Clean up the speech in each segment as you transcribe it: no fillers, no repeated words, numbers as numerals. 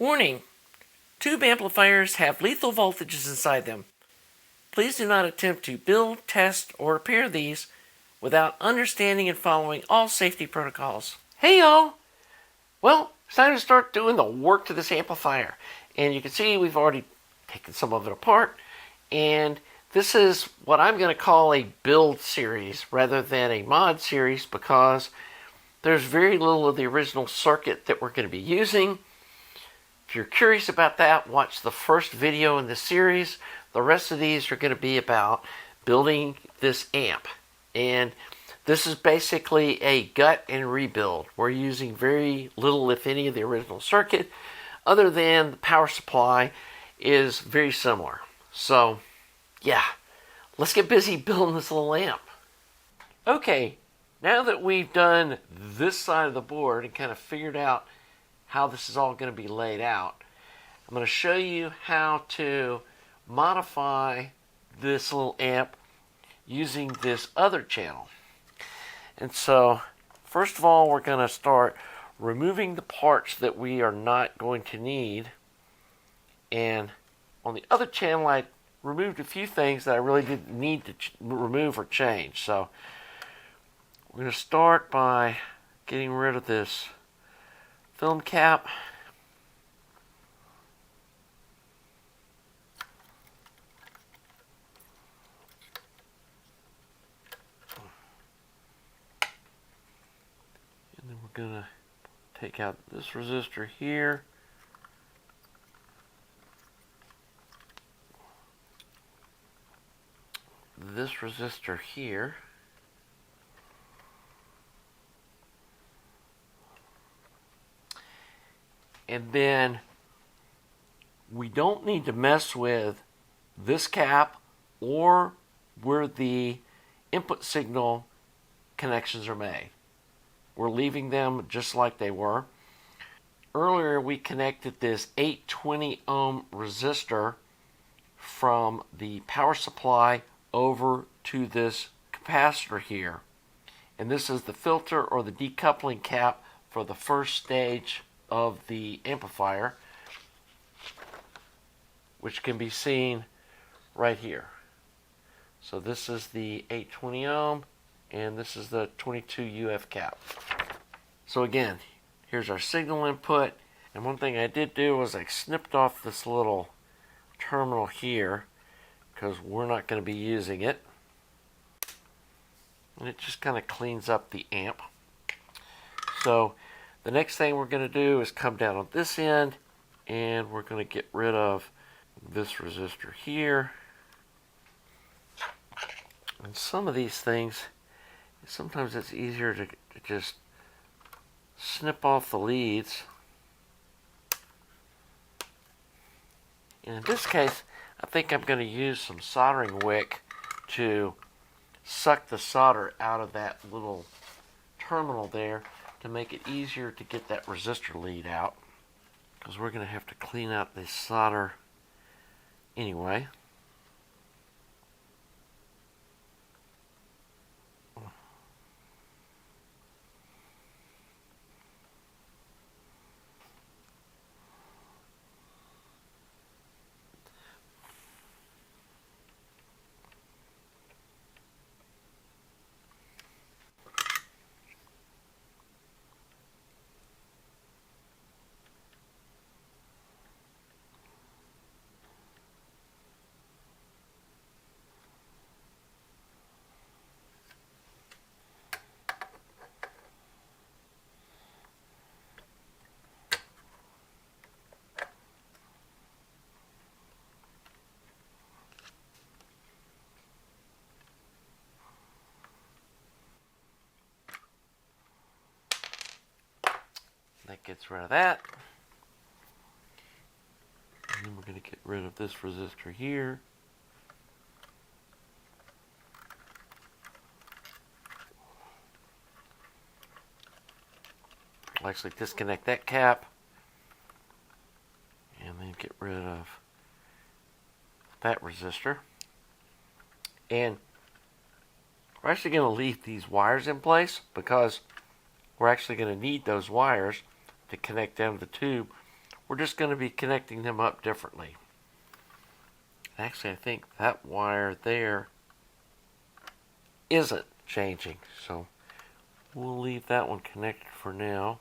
Warning! Tube amplifiers have lethal voltages inside them. Please do not attempt to build, test, or repair these without understanding and following all safety protocols. Hey y'all! Well, it's time to start doing the work to this amplifier. And you can see we've already taken some of it apart. And this is what I'm going to call a build series rather than a mod series because there's very little of the original circuit that we're going to be using. If you're curious about that, watch the first video in the series. The rest of these are going to be about building this amp. And this is basically a gut and rebuild. We're using very little, if any, of the original circuit, other than the power supply is very similar. So, yeah, let's get busy building this little amp. Okay, now that we've done this side of the board and kind of figured out how this is all going to be laid out, I'm going to show you how to modify this little amp using this other channel. And so, first of all, we're going to start removing the parts that we are not going to need. And on the other channel, I removed a few things that I really didn't need to remove or change. So, we're going to start by getting rid of this film cap. And then we're going to take out this resistor here. This resistor here. And then we don't need to mess with this cap or where the input signal connections are made. We're leaving them just like they were. Earlier we connected this 820 ohm resistor from the power supply over to this capacitor here. And this is the filter or the decoupling cap for the first stage of the amplifier, which can be seen right here. So this is the 820 ohm and this is the 22 UF cap. So again, here's our signal input, and one thing I did do was I snipped off this little terminal here because we're not going to be using it, and it just kind of cleans up the amp. So the next thing we're going to do is come down on this end, and we're going to get rid of this resistor here. And some of these things, sometimes it's easier to just snip off the leads. And in this case, I think I'm going to use some soldering wick to suck the solder out of that little terminal there to make it easier to get that resistor lead out, because we're going to have to clean out this solder anyway. That gets rid of that. And then we're going to get rid of this resistor here. I'll actually disconnect that cap and then get rid of that resistor. And we're actually going to leave these wires in place because we're actually going to need those wires to connect down to the tube we're just going to be connecting them up differently. Actually, I think that wire there isn't changing, so we'll leave that one connected for now.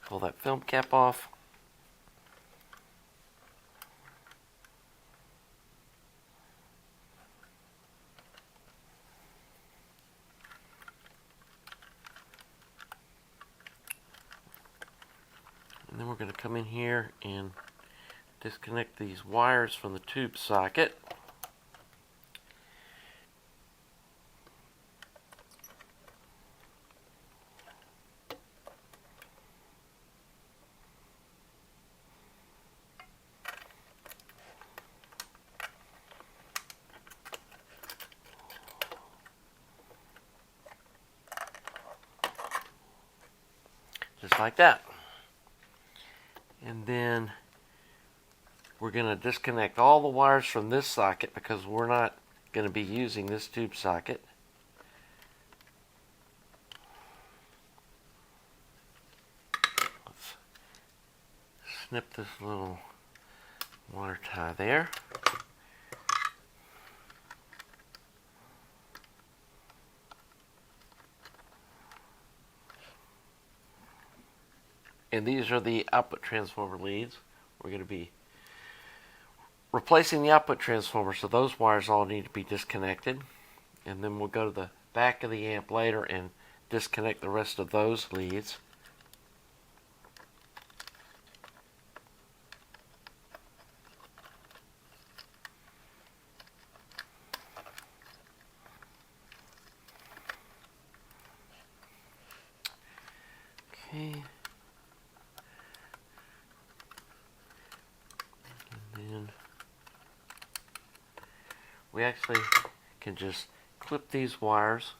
Pull that film cap off. And then we're going to come in here and disconnect these wires from the tube socket. Just like that. And then we're going to disconnect all the wires from this socket because we're not going to be using this tube socket. Let's snip this little wire tie there. And these are the output transformer leads. We're going to be replacing the output transformer, so those wires all need to be disconnected. And then we'll go to the back of the amp later and disconnect the rest of those leads. Okay. And we actually can just clip these wires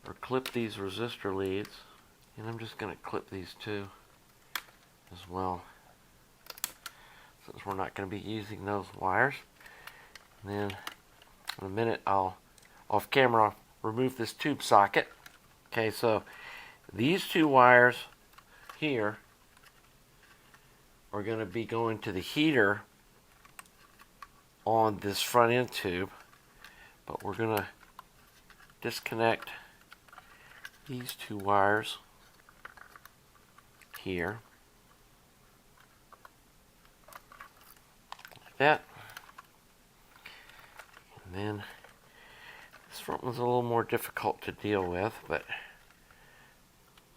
or clip these resistor leads, and I'm just going to clip these two as well since we're not going to be using those wires. And then in a minute I'll off camera remove this tube socket. Okay, so these two wires here are going to be going to the heater on this front end tube, but we're going to disconnect these two wires here like that. And then this front one's a little more difficult to deal with, but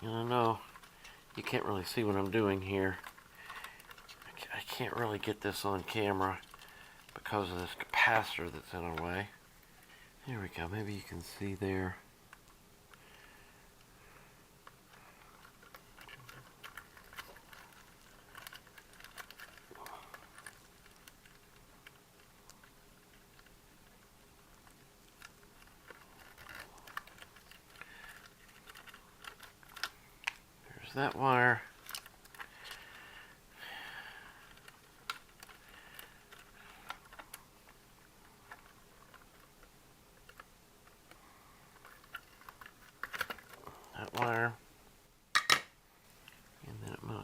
no, you can't really see what I'm doing here. I can't really get this on camera because of this capacitor that's in our way. There we go, maybe you can see there. There's that wire. That wire. And then I'm going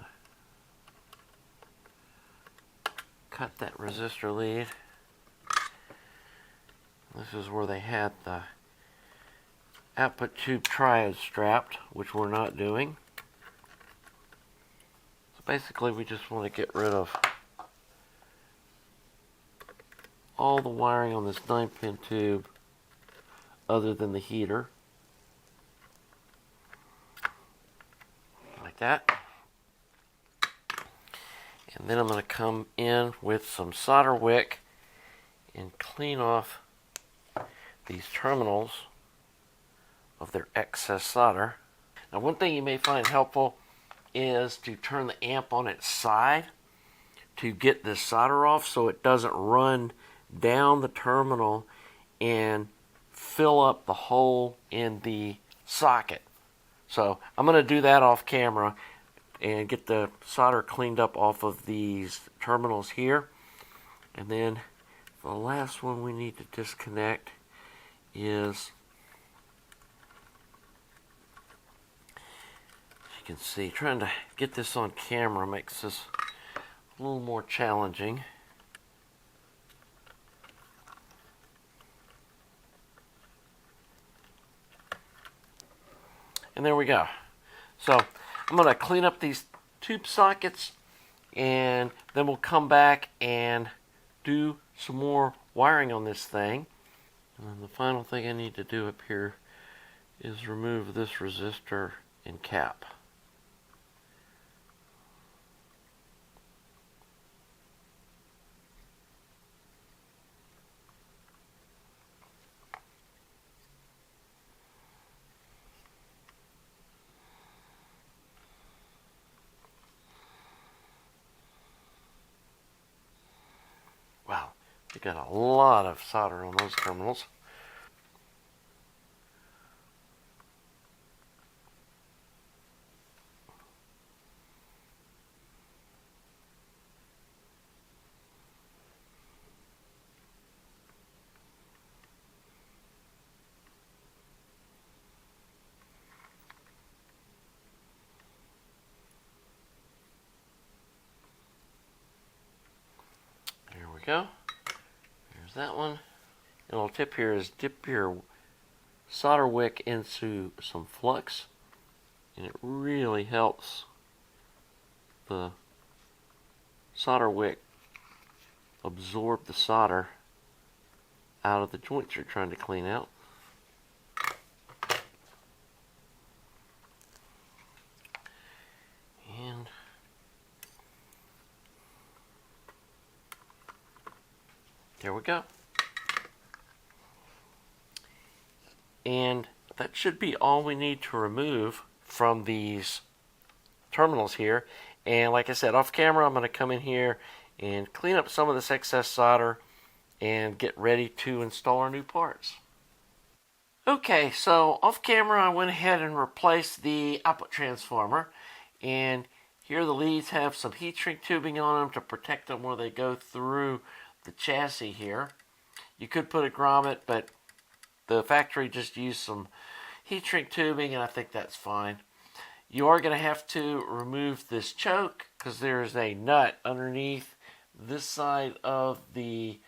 to cut that resistor lead. This is where they had the output tube triode strapped, which we're not doing. So basically we just want to get rid of all the wiring on this 9-pin tube other than the heater. Like that. And then I'm going to come in with some solder wick and clean off these terminals of their excess solder. Now, one thing you may find helpful is to turn the amp on its side to get this solder off so it doesn't run down the terminal and fill up the hole in the socket. So I'm going to do that off camera and get the solder cleaned up off of these terminals here. And then the last one we need to disconnect is, as you can see, trying to get this on camera makes this a little more challenging. And there we go. So I'm going to clean up these tube sockets, and then we'll come back and do some more wiring on this thing. And then the final thing I need to do up here is remove this resistor and cap. Wow, we got a lot of solder on those terminals. There we go. There's that one. And a little tip here is dip your solder wick into some flux, and it really helps the solder wick absorb the solder out of the joints you're trying to clean out. And there we go. And that should be all we need to remove from these terminals here. And like I said, off camera, I'm going to come in here and clean up some of this excess solder and get ready to install our new parts. Okay, so off camera, I went ahead and replaced the output transformer. And here the leads have some heat shrink tubing on them to protect them where they go through the chassis here. You could put a grommet, but the factory just used some heat shrink tubing, and I think that's fine. You are going to have to remove this choke because there's a nut underneath this side of the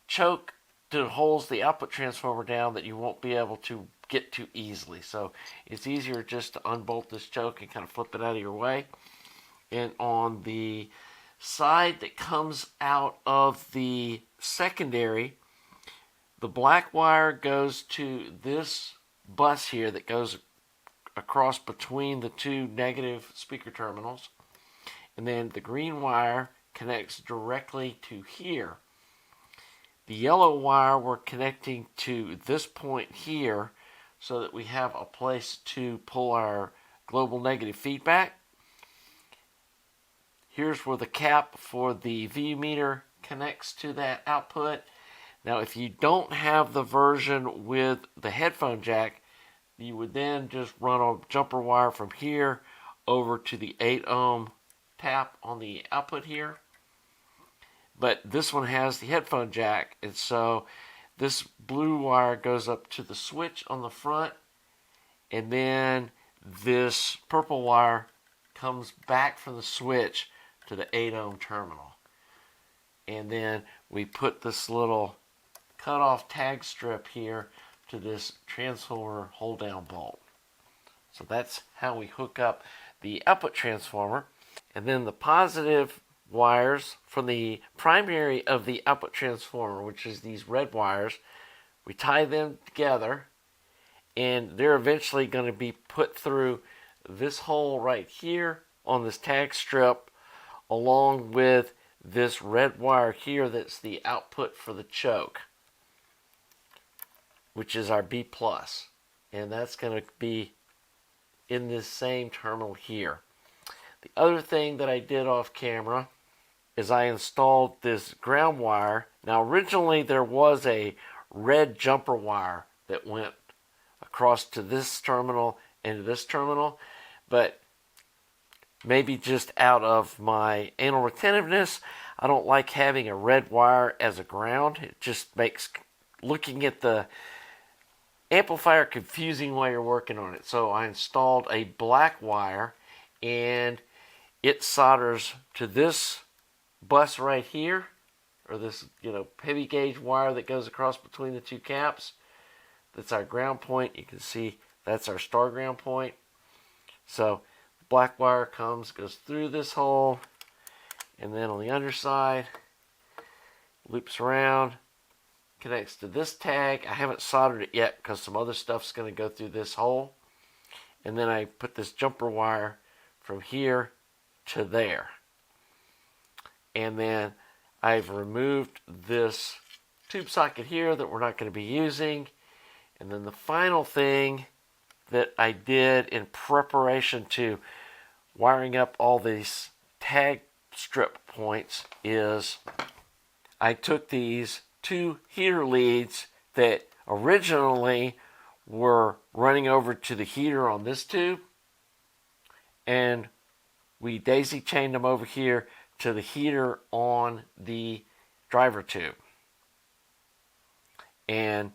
choke that holds the output transformer down that you won't be able to get to easily. So it's easier just to unbolt this choke and kind of flip it out of your way. And on the side that comes out of the secondary, the black wire goes to this bus here that goes across between the two negative speaker terminals. And then the green wire connects directly to here. The yellow wire we're connecting to this point here so that we have a place to pull our global negative feedback. Here's where the cap for the VU meter connects to that output. Now, if you don't have the version with the headphone jack, you would then just run a jumper wire from here over to the 8 ohm tap on the output here. But this one has the headphone jack, and so this blue wire goes up to the switch on the front, and then this purple wire comes back from the switch to the 8 ohm terminal. And then we put this little cut off tag strip here to this transformer hold down bolt. So that's how we hook up the output transformer. And then the positive wires from the primary of the output transformer, which is these red wires, we tie them together, and they're eventually going to be put through this hole right here on this tag strip, along with this red wire here that's the output for the choke, which is our B+, and that's going to be in this same terminal here. The other thing that I did off camera is I installed this ground wire. Now originally there was a red jumper wire that went across to this terminal and to this terminal, but maybe just out of my anal retentiveness, I don't like having a red wire as a ground. It just makes looking at the amplifier confusing while you're working on it. So I installed a black wire, and it solders to this bus right here, or this, heavy gauge wire that goes across between the two caps. That's our ground point. You can see that's our star ground point. So the black wire goes through this hole, and then on the underside, loops around, connects to this tag. I haven't soldered it yet because some other stuff's going to go through this hole. And then I put this jumper wire from here to there. And then I've removed this tube socket here that we're not going to be using. And then the final thing that I did in preparation to wiring up all these tag strip points is I took these two heater leads that originally were running over to the heater on this tube, and we daisy chained them over here to the heater on the driver tube. And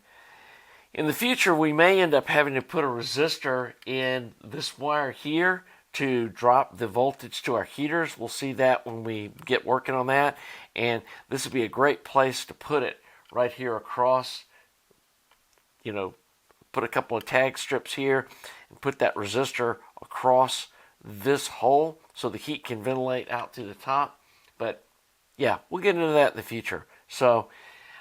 in the future, we may end up having to put a resistor in this wire here to drop the voltage to our heaters. We'll see that when we get working on that. And this would be a great place to put it right here across. Put a couple of tag strips here and put that resistor across this hole so the heat can ventilate out to the top. But yeah, we'll get into that in the future. So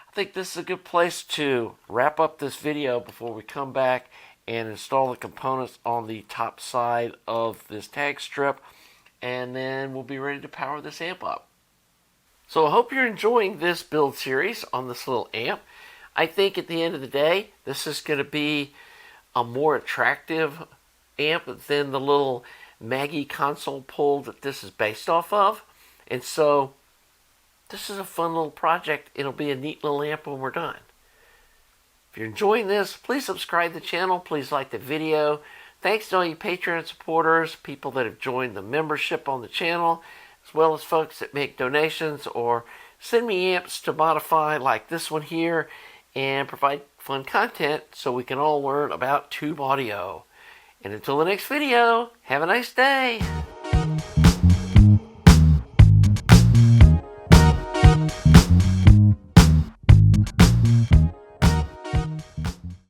I think this is a good place to wrap up this video before we come back and install the components on the top side of this tag strip, and then we'll be ready to power this amp up. So I hope you're enjoying this build series on this little amp. I think at the end of the day, this is going to be a more attractive amp than the little Maggie console pull that this is based off of. And so this is a fun little project. It'll be a neat little amp when we're done. If you're enjoying this, please subscribe to the channel. Please like the video. Thanks to all you Patreon supporters, people that have joined the membership on the channel, as well as folks that make donations or send me amps to modify like this one here and provide fun content so we can all learn about tube audio. And until the next video, have a nice day.